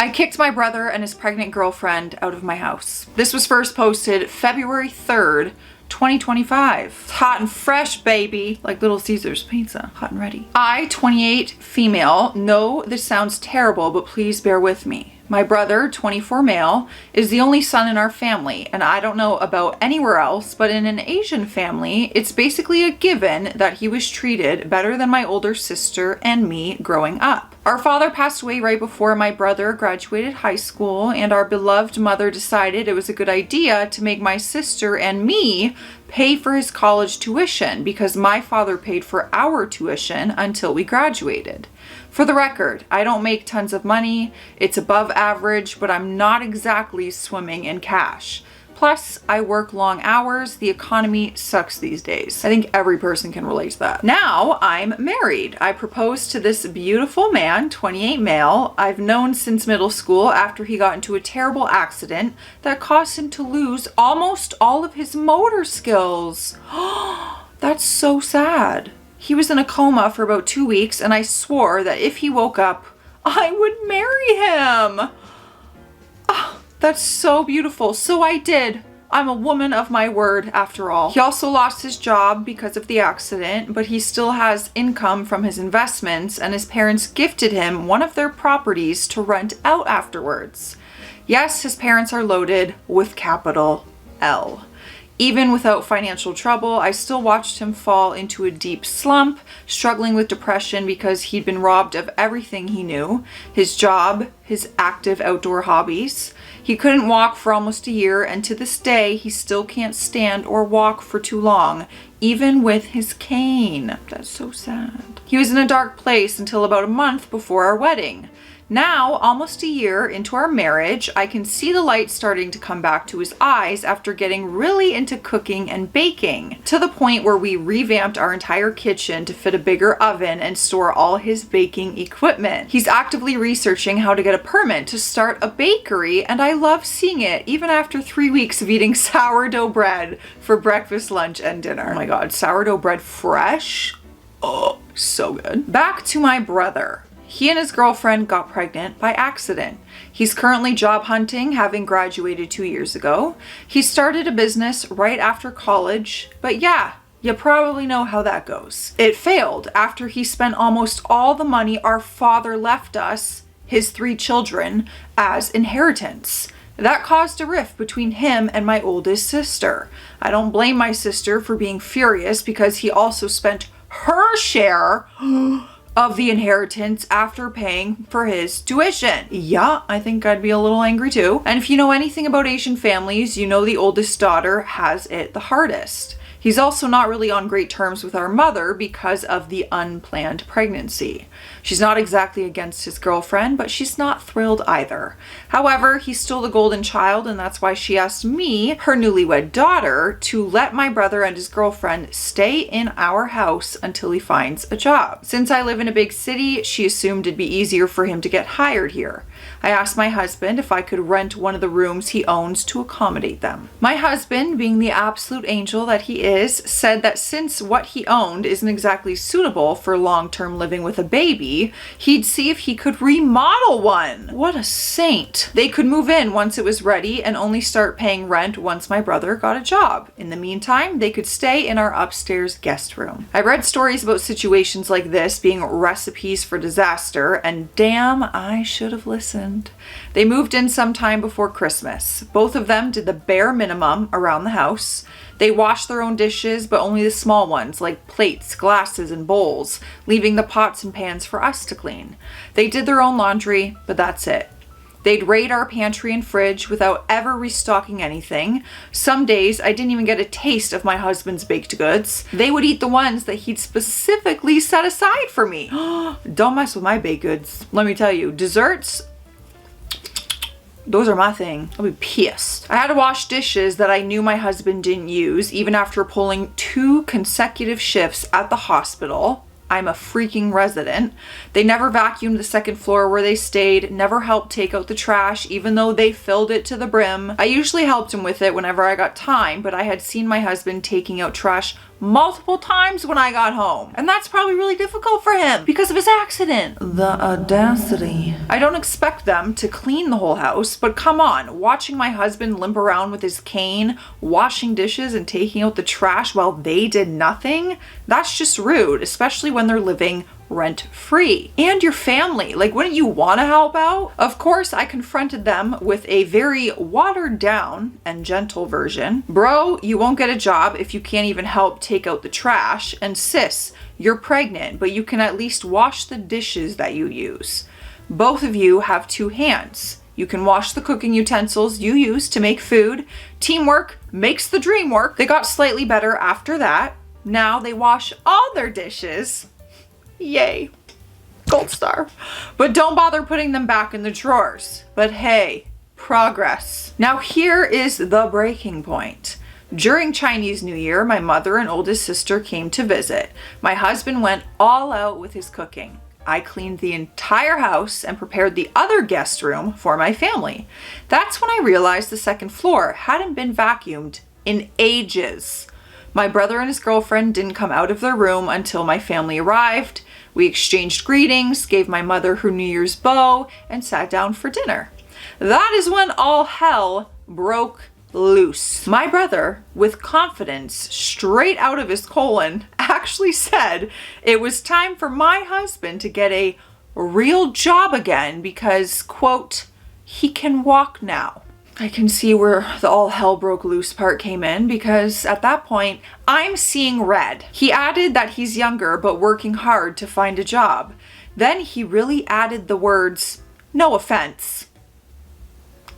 I kicked my brother and his pregnant girlfriend out of my house. This was first posted February 3rd, 2025. It's hot and fresh, baby. Like Little Caesar's pizza. Hot and ready. I, 28, female. No, this sounds terrible, but please bear with me. My brother, 24 male, is the only son in our family, and I don't know about anywhere else, but in an Asian family, it's basically a given that he was treated better than my older sister and me growing up. Our father passed away right before my brother graduated high school, and our beloved mother decided it was a good idea to make my sister and me pay for his college tuition because my father paid for our tuition until we graduated. For the record, I don't make tons of money, it's above average, but I'm not exactly swimming in cash. Plus, I work long hours, the economy sucks these days. I think every person can relate to that. Now, I'm married. I proposed to this beautiful man, 28 male, I've known since middle school after he got into a terrible accident that caused him to lose almost all of his motor skills. That's so sad. He was in a coma for about 2 weeks, and I swore that if he woke up, I would marry him. Oh, that's so beautiful. So I did. I'm a woman of my word after all. He also lost his job because of the accident, but he still has income from his investments, and his parents gifted him one of their properties to rent out afterwards. Yes, his parents are loaded with capital L. Even without financial trouble, I still watched him fall into a deep slump, struggling with depression because he'd been robbed of everything he knew, his job, his active outdoor hobbies. He couldn't walk for almost a year, and to this day, he still can't stand or walk for too long, even with his cane. That's so sad. He was in a dark place until about a month before our wedding. Now, almost a year into our marriage, I can see the light starting to come back to his eyes after getting really into cooking and baking, to the point where we revamped our entire kitchen to fit a bigger oven and store all his baking equipment. He's actively researching how to get a permit to start a bakery, and I love seeing it, even after 3 weeks of eating sourdough bread for breakfast, lunch, and dinner. Oh my god, sourdough bread fresh? Oh, so good. Back to my brother. He and his girlfriend got pregnant by accident. He's currently job hunting, having graduated 2 years ago. He started a business right after college, but yeah, you probably know how that goes. It failed after he spent almost all the money our father left us, his 3 children, as inheritance. That caused a rift between him and my oldest sister. I don't blame my sister for being furious because he also spent her share of the inheritance after paying for his tuition. Yeah, I think I'd be a little angry too. And if you know anything about Asian families, you know the oldest daughter has it the hardest. He's also not really on great terms with our mother because of the unplanned pregnancy. She's not exactly against his girlfriend, but she's not thrilled either. However, he's still the golden child, and that's why she asked me, her newlywed daughter, to let my brother and his girlfriend stay in our house until he finds a job. Since I live in a big city, she assumed it'd be easier for him to get hired here. I asked my husband if I could rent one of the rooms he owns to accommodate them. My husband, being the absolute angel that he is, said that since what he owned isn't exactly suitable for long-term living with a baby, he'd see if he could remodel one. What a saint. They could move in once it was ready and only start paying rent once my brother got a job. In the meantime, they could stay in our upstairs guest room. I read stories about situations like this being recipes for disaster, and damn, I should have listened. They moved in sometime before Christmas. Both of them did the bare minimum around the house. They washed their own dishes, but only the small ones, like plates, glasses, and bowls, leaving the pots and pans for us to clean. They did their own laundry, but that's it. They'd raid our pantry and fridge without ever restocking anything. Some days, I didn't even get a taste of my husband's baked goods. They would eat the ones that he'd specifically set aside for me. Don't mess with my baked goods. Let me tell you, desserts, those are my thing. I'll be pissed. I had to wash dishes that I knew my husband didn't use, even after pulling 2 consecutive shifts at the hospital. I'm a freaking resident. They never vacuumed the second floor where they stayed, never helped take out the trash, even though they filled it to the brim. I usually helped him with it whenever I got time, but I had seen my husband taking out trash multiple times when I got home. And that's probably really difficult for him because of his accident. The audacity. I don't expect them to clean the whole house, but come on, watching my husband limp around with his cane, washing dishes and taking out the trash while they did nothing, that's just rude, especially when they're living rent-free. And your family, like, wouldn't you want to help out? Of course, I confronted them with a very watered down and gentle version. Bro, you won't get a job if you can't even help take out the trash. And sis, you're pregnant, but you can at least wash the dishes that you use. Both of you have 2 hands. You can wash the cooking utensils you use to make food. Teamwork makes the dream work. They got slightly better after that. Now they wash all their dishes. Yay. Gold star. But don't bother putting them back in the drawers. But hey, progress. Now here is the breaking point. During Chinese New Year, my mother and oldest sister came to visit. My husband went all out with his cooking. I cleaned the entire house and prepared the other guest room for my family. That's when I realized the second floor hadn't been vacuumed in ages. My brother and his girlfriend didn't come out of their room until my family arrived. We exchanged greetings, gave my mother her New Year's bow, and sat down for dinner. That is when all hell broke loose. My brother, with confidence straight out of his colon, actually said it was time for my husband to get a real job again because, quote, he can walk now. I can see where the all hell broke loose part came in because at that point, I'm seeing red. He added that he's younger but working hard to find a job. Then he really added the words, no offense,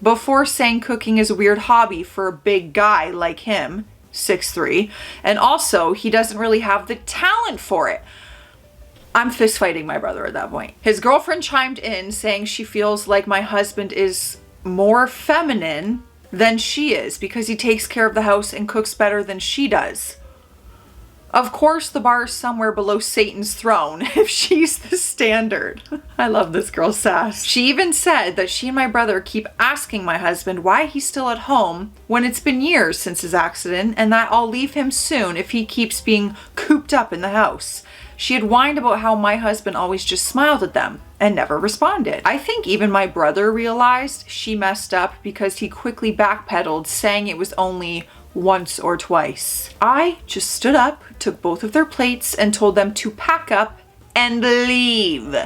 before saying cooking is a weird hobby for a big guy like him, 6'3", and also he doesn't really have the talent for it. I'm fist fighting my brother at that point. His girlfriend chimed in saying she feels like my husband is more feminine than she is because he takes care of the house and cooks better than she does. Of course, the bar is somewhere below Satan's throne if she's the standard. I love this girl's sass. She even said that she and my brother keep asking my husband why he's still at home when it's been years since his accident and that I'll leave him soon if he keeps being cooped up in the house. She had whined about how my husband always just smiled at them and never responded. I think even my brother realized she messed up because he quickly backpedaled, saying it was only once or twice. I just stood up, took both of their plates, and told them to pack up and leave.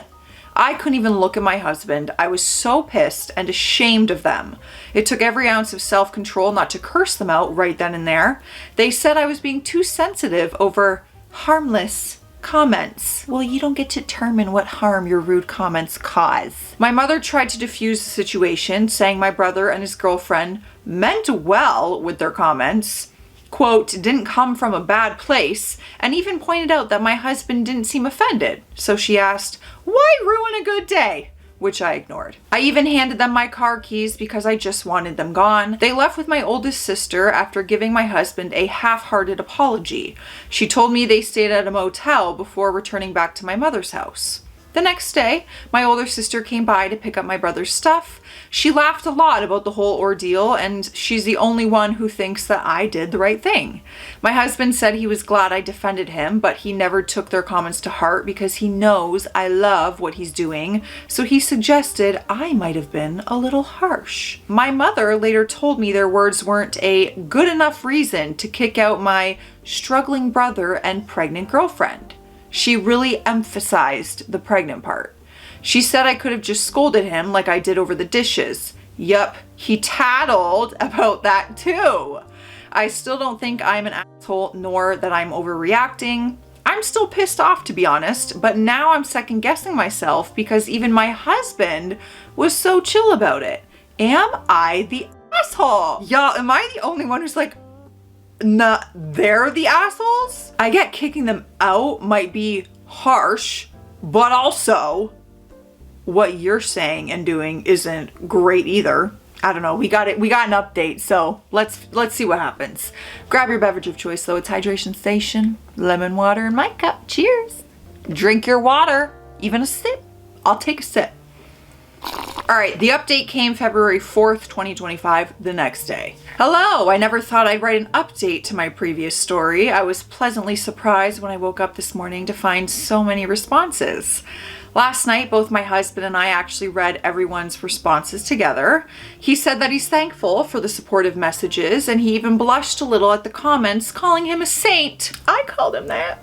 I couldn't even look at my husband. I was so pissed and ashamed of them. It took every ounce of self-control not to curse them out right then and there. They said I was being too sensitive over harmless comments. Well, you don't get to determine what harm your rude comments cause. My mother tried to defuse the situation, saying my brother and his girlfriend meant well with their comments, quote, didn't come from a bad place, and even pointed out that my husband didn't seem offended. So she asked, why ruin a good day? Which I ignored. I even handed them my car keys because I just wanted them gone. They left with my oldest sister after giving my husband a half-hearted apology. She told me they stayed at a motel before returning back to my mother's house. The next day, my older sister came by to pick up my brother's stuff. She laughed a lot about the whole ordeal, and she's the only one who thinks that I did the right thing. My husband said he was glad I defended him, but he never took their comments to heart because he knows I love what he's doing, so he suggested I might have been a little harsh. My mother later told me their words weren't a good enough reason to kick out my struggling brother and pregnant girlfriend. She really emphasized the pregnant part. She said I could have just scolded him like I did over the dishes. Yup, he tattled about that too. I still don't think I'm an asshole nor that I'm overreacting. I'm still pissed off, to be honest, but now I'm second guessing myself because even my husband was so chill about it. Am I the asshole? Y'all, am I the only one who's like, nah, they're the assholes? I get kicking them out might be harsh, but also what you're saying and doing isn't great either. I don't know, we got an update, so let's see what happens. Grab your beverage of choice though. It's Hydration Station, lemon water in my cup. Cheers. Drink your water, even a sip. I'll take a sip. All right, the update came February 4th, 2025, the next day. Hello, I never thought I'd write an update to my previous story. I was pleasantly surprised when I woke up this morning to find so many responses. Last night, both my husband and I actually read everyone's responses together. He said that he's thankful for the supportive messages, and he even blushed a little at the comments, calling him a saint. I called him that.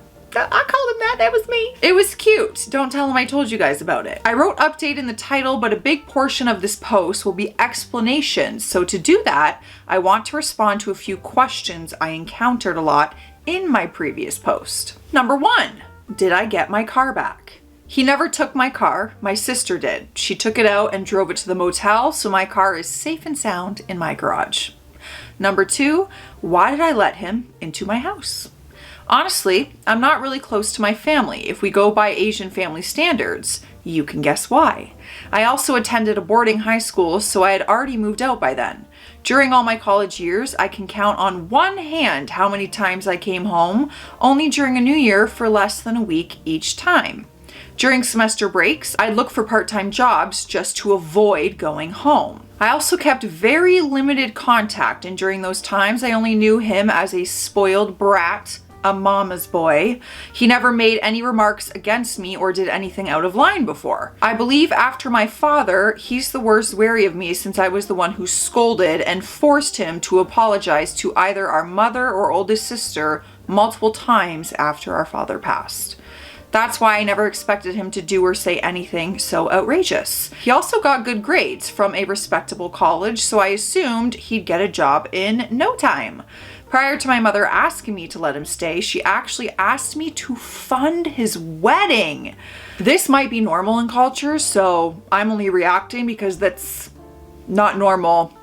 That was me. It was cute. Don't tell him I told you guys about it. I wrote update in the title, but a big portion of this post will be explanations. So to do that, I want to respond to a few questions I encountered a lot in my previous post. Number 1, did I get my car back? He never took my car. My sister did. She took it out and drove it to the motel, so my car is safe and sound in my garage. Number 2, why did I let him into my house? Honestly, I'm not really close to my family. If we go by Asian family standards, you can guess why. I also attended a boarding high school, so I had already moved out by then. During all my college years, I can count on one hand how many times I came home, only during a new year for less than a week each time. During semester breaks, I'd look for part-time jobs just to avoid going home. I also kept very limited contact, and during those times, I only knew him as a spoiled brat, a mama's boy. He never made any remarks against me or did anything out of line before. I believe after my father, he's the worst wary of me since I was the one who scolded and forced him to apologize to either our mother or oldest sister multiple times after our father passed. That's why I never expected him to do or say anything so outrageous. He also got good grades from a respectable college, so I assumed he'd get a job in no time. Prior to my mother asking me to let him stay, she actually asked me to fund his wedding. This might be normal in culture, so I'm only reacting because that's not normal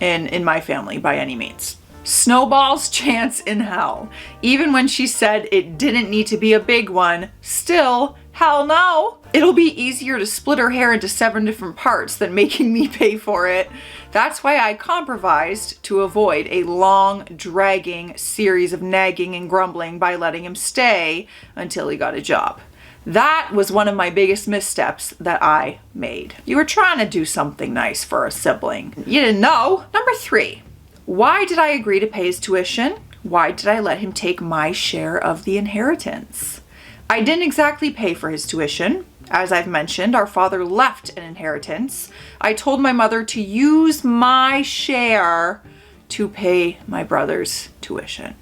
in my family by any means. Snowball's chance in hell. Even when she said it didn't need to be a big one, still, hell no. It'll be easier to split her hair into 7 different parts than making me pay for it. That's why I compromised to avoid a long, dragging series of nagging and grumbling by letting him stay until he got a job. That was one of my biggest missteps that I made. You were trying to do something nice for a sibling. You didn't know. Number 3, why did I agree to pay his tuition? Why did I let him take my share of the inheritance? I didn't exactly pay for his tuition. As I've mentioned, our father left an inheritance. I told my mother to use my share to pay my brother's tuition.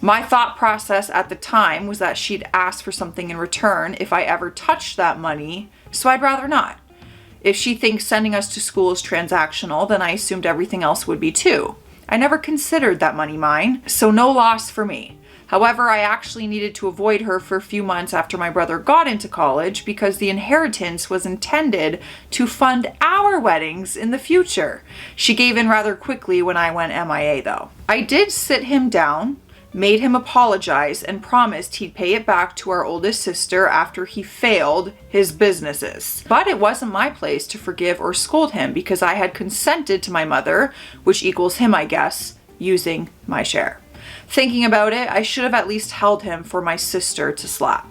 My thought process at the time was that she'd ask for something in return if I ever touched that money, so I'd rather not. If she thinks sending us to school is transactional, then I assumed everything else would be too. I never considered that money mine, so no loss for me. However, I actually needed to avoid her for a few months after my brother got into college because the inheritance was intended to fund our weddings in the future. She gave in rather quickly when I went MIA though. I did sit him down, made him apologize, and promised he'd pay it back to our oldest sister after he failed his businesses. But it wasn't my place to forgive or scold him because I had consented to my mother, which equals him, I guess, using my share. Thinking about it, I should have at least held him for my sister to slap.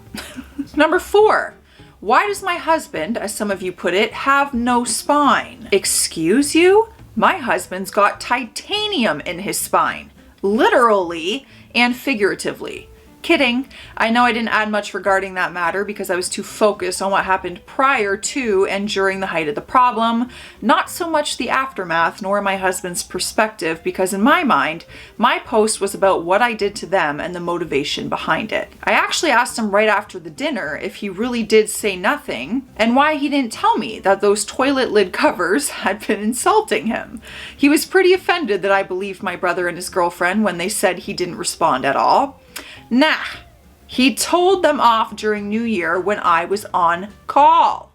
Number 4, why does my husband, as some of you put it, have no spine? Excuse you? My husband's got titanium in his spine, literally and figuratively. Kidding. I know I didn't add much regarding that matter because I was too focused on what happened prior to and during the height of the problem, not so much the aftermath nor my husband's perspective, because in my mind, my post was about what I did to them and the motivation behind it. I actually asked him right after the dinner if he really did say nothing and why he didn't tell me that those toilet lid covers had been insulting him. He was pretty offended that I believed my brother and his girlfriend when they said he didn't respond at all. Nah, he told them off during New Year when I was on call.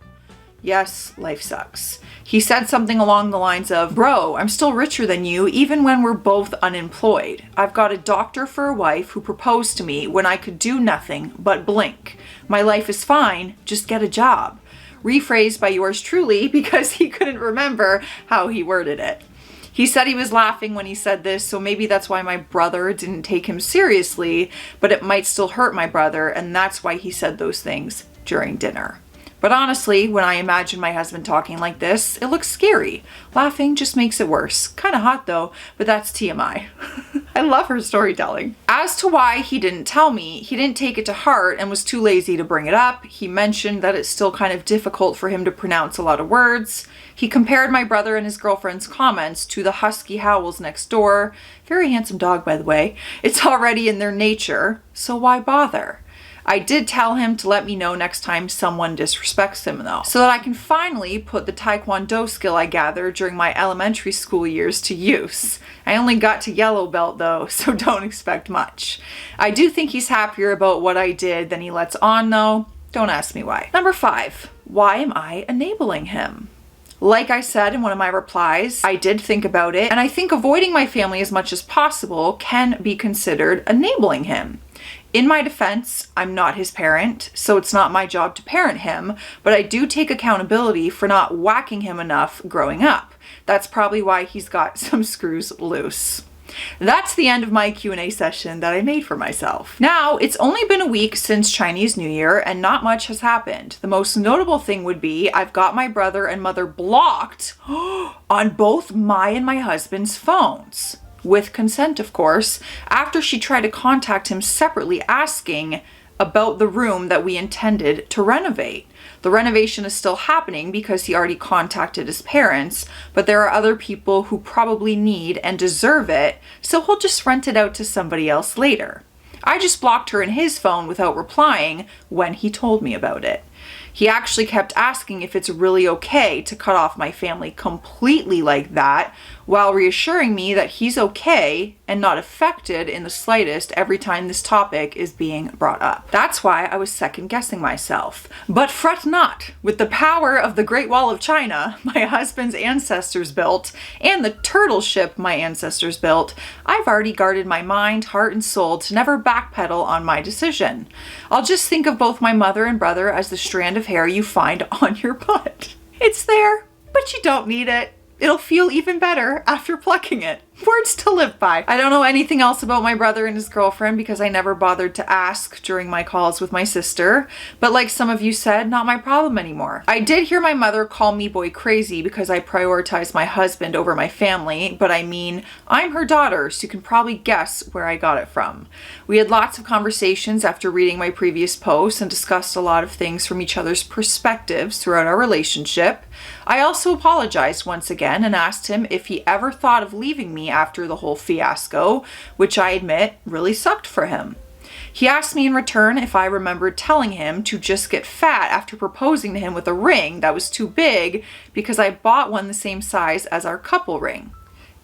Yes, life sucks. He said something along the lines of, bro, I'm still richer than you even when we're both unemployed. I've got a doctor for a wife who proposed to me when I could do nothing but blink. My life is fine, just get a job. Rephrased by yours truly because he couldn't remember how he worded it. He said he was laughing when he said this, so maybe that's why my brother didn't take him seriously, but it might still hurt my brother, and that's why he said those things during dinner. But honestly, when I imagine my husband talking like this, it looks scary. Laughing just makes it worse. Kind of hot though, but that's TMI. I love her storytelling. As to why he didn't tell me, he didn't take it to heart and was too lazy to bring it up. He mentioned that it's still kind of difficult for him to pronounce a lot of words. He compared my brother and his girlfriend's comments to the husky howls next door. Very handsome dog, by the way. It's already in their nature, so why bother? I did tell him to let me know next time someone disrespects him though, so that I can finally put the Taekwondo skill I gathered during my elementary school years to use. I only got to yellow belt though, so don't expect much. I do think he's happier about what I did than he lets on though. Don't ask me why. Number 5, why am I enabling him? Like I said in one of my replies, I did think about it, and I think avoiding my family as much as possible can be considered enabling him. In my defense, I'm not his parent, so it's not my job to parent him, but I do take accountability for not whacking him enough growing up. That's probably why he's got some screws loose. That's the end of my Q&A session that I made for myself. Now, it's only been a week since Chinese New Year and not much has happened. The most notable thing would be I've got my brother and mother blocked on both my and my husband's phones. With consent, of course, after she tried to contact him separately asking about the room that we intended to renovate. The renovation is still happening because he already contacted his parents, but there are other people who probably need and deserve it, so he'll just rent it out to somebody else later. I just blocked her in his phone without replying when he told me about it. He actually kept asking if it's really okay to cut off my family completely like that, while reassuring me that he's okay and not affected in the slightest every time this topic is being brought up. That's why I was second guessing myself. But fret not, with the power of the Great Wall of China my husband's ancestors built, and the turtle ship my ancestors built, I've already guarded my mind, heart, and soul to never backpedal on my decision. I'll just think of both my mother and brother as the strand of hair you find on your butt. It's there, but you don't need it. It'll feel even better after plucking it. Words to live by. I don't know anything else about my brother and his girlfriend because I never bothered to ask during my calls with my sister, but like some of you said, not my problem anymore. I did hear my mother call me boy crazy because I prioritize my husband over my family, but I mean, I'm her daughter, so you can probably guess where I got it from. We had lots of conversations after reading my previous posts and discussed a lot of things from each other's perspectives throughout our relationship. I also apologized once again and asked him if he ever thought of leaving me after the whole fiasco, which I admit really sucked for him. He asked me in return if I remembered telling him to just get fat after proposing to him with a ring that was too big because I bought one the same size as our couple ring.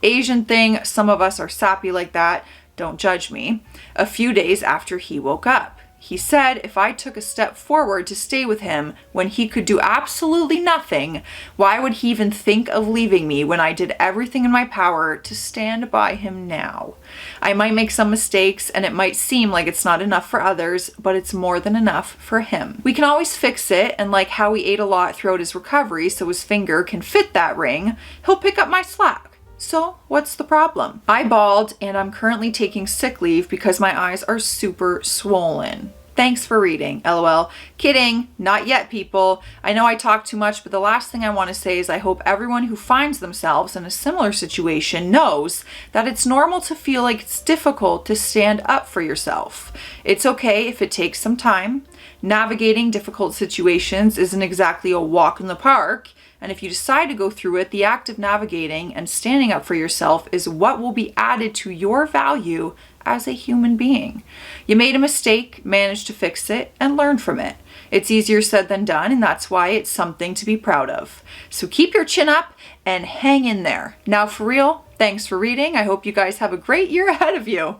Asian thing, some of us are sappy like that, don't judge me. A few days after he woke up. He said if I took a step forward to stay with him when he could do absolutely nothing, why would he even think of leaving me when I did everything in my power to stand by him now? I might make some mistakes and it might seem like it's not enough for others, but it's more than enough for him. We can always fix it, and like how he ate a lot throughout his recovery so his finger can fit that ring, he'll pick up my slack. So what's the problem? I bawled and I'm currently taking sick leave because my eyes are super swollen. Thanks for reading, LOL. Kidding, not yet, people. I know I talk too much, but the last thing I want to say is I hope everyone who finds themselves in a similar situation knows that it's normal to feel like it's difficult to stand up for yourself. It's okay if it takes some time. Navigating difficult situations isn't exactly a walk in the park. And if you decide to go through it, the act of navigating and standing up for yourself is what will be added to your value as a human being. You made a mistake, managed to fix it, and learn from it. It's easier said than done, and that's why it's something to be proud of. So keep your chin up and hang in there. Now for real, thanks for reading. I hope you guys have a great year ahead of you.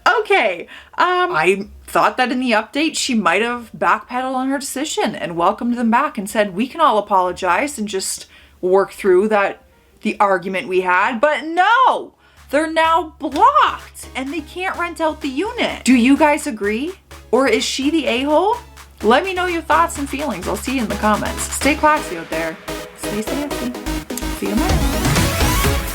Okay, I thought that in the update she might have backpedaled on her decision and welcomed them back and said we can all apologize and just work through the argument we had, but no! They're now blocked and they can't rent out the unit. Do you guys agree? Or is she the a-hole? Let me know your thoughts and feelings. I'll see you in the comments. Stay classy out there. Stay sassy. See you tomorrow.